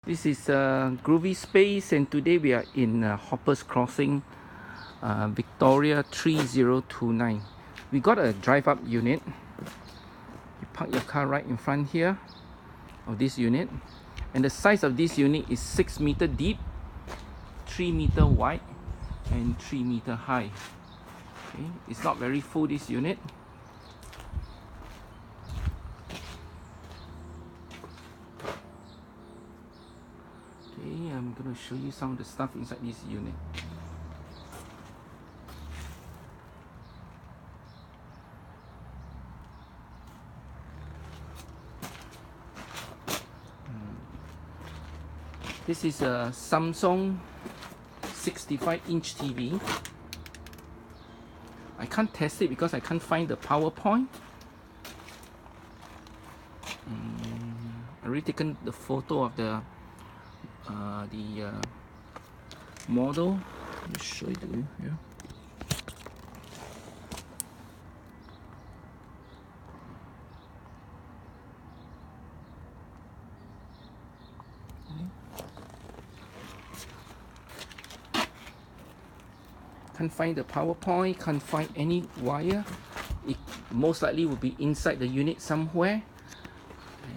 This is Groovy Space, and today we are in Hoppers Crossing, Victoria 3029. We got a drive-up unit. You park your car right in front here of this unit, and the size of this unit is 6 meter deep, 3 meter wide, and 3 meter high. Okay, it's not very full, this unit. Okay, I'm going to show you some of the stuff inside this unit. This is a Samsung 65-inch TV. I can't test it because I can't find the PowerPoint. I already taken the photo of the model. Let me show it to you here. Can't find the PowerPoint, can't find any wire. It most likely will be inside the unit somewhere.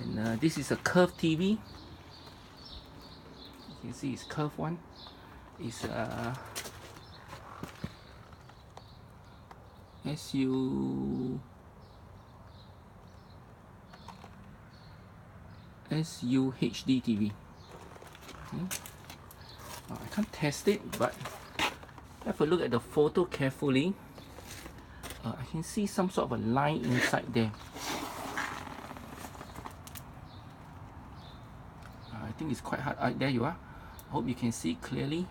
And this is a curved TV. You can see it's curved one. It's SUHD TV. I can't test it, but have a look at the photo carefully. I can see some sort of a line inside there. I think it's quite hard. There you are. I hope you can see clearly.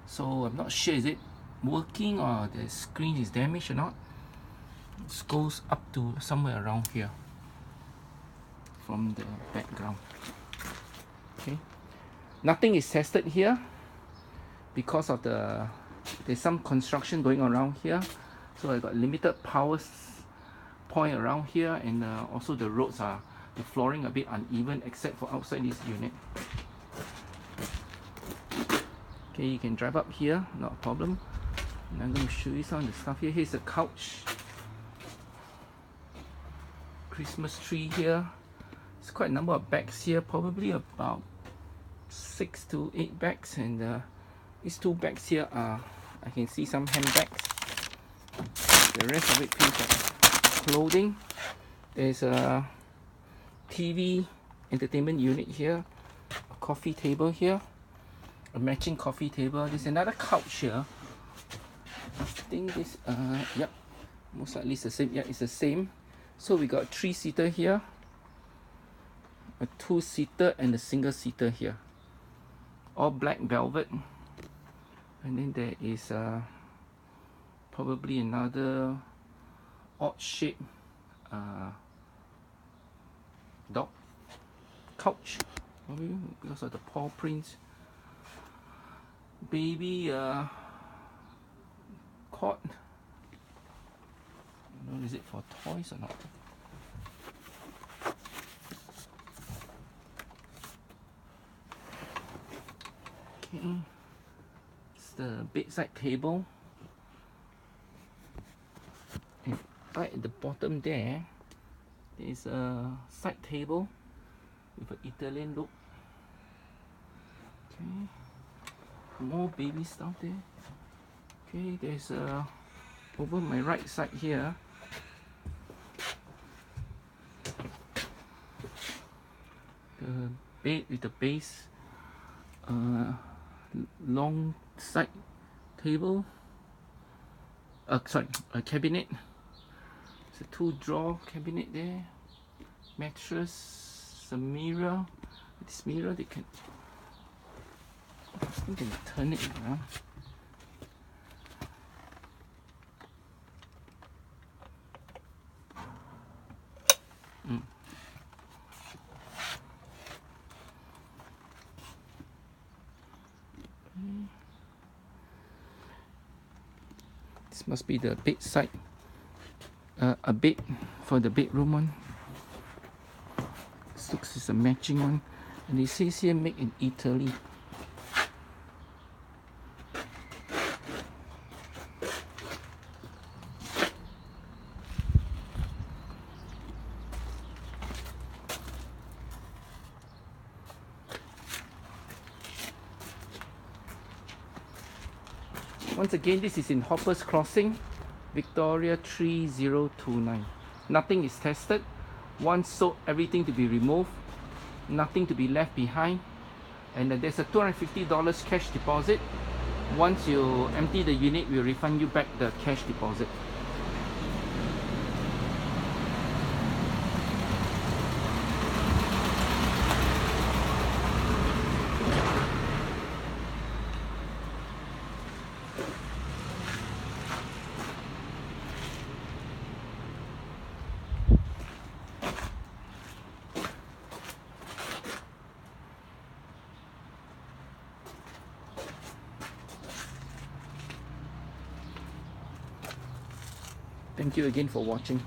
So I'm not sure is it working or the screen is damaged or not. It goes up to somewhere around here from the background. Okay, nothing is tested here because of there's some construction going around here, so I got limited power point around here, and also the roads are, the flooring a bit uneven except for outside this unit. Okay, you can drive up here, not a problem. And I'm going to show you some of the stuff here. Here's a couch, Christmas tree here. There's quite a number of bags here, probably about 6 to 8 bags, and these 2 bags here are, I can see some handbags. The rest of it feels like clothing. There's a TV entertainment unit here, a coffee table here, a matching coffee table. There's another couch here. I think this, yep, most likely it's the same. Yeah, it's the same. So we got a 3-seater here, a 2-seater, and a single-seater here. All black velvet. And then there is probably another odd shape dog couch, probably because of the paw prints. Baby cot. I don't know, is it for toys or not? Okay. The bedside table, and right at the bottom there is a side table with an Italian look. Okay, more baby stuff there. Okay, there's over my right side here, the bed with the base, long side table, sorry, a cabinet. It's a 2-drawer cabinet there, mattress, a mirror. This mirror, they can, I think they can turn it around. This must be the bedside, a bed for the bedroom one. This looks is a matching one. And it says here made in Italy. Once again, this is in Hoppers Crossing, Victoria 3029. Nothing is tested. Once sold, everything to be removed, nothing to be left behind. And there's a $250 cash deposit. Once you empty the unit, we'll refund you back the cash deposit. Thank you again for watching.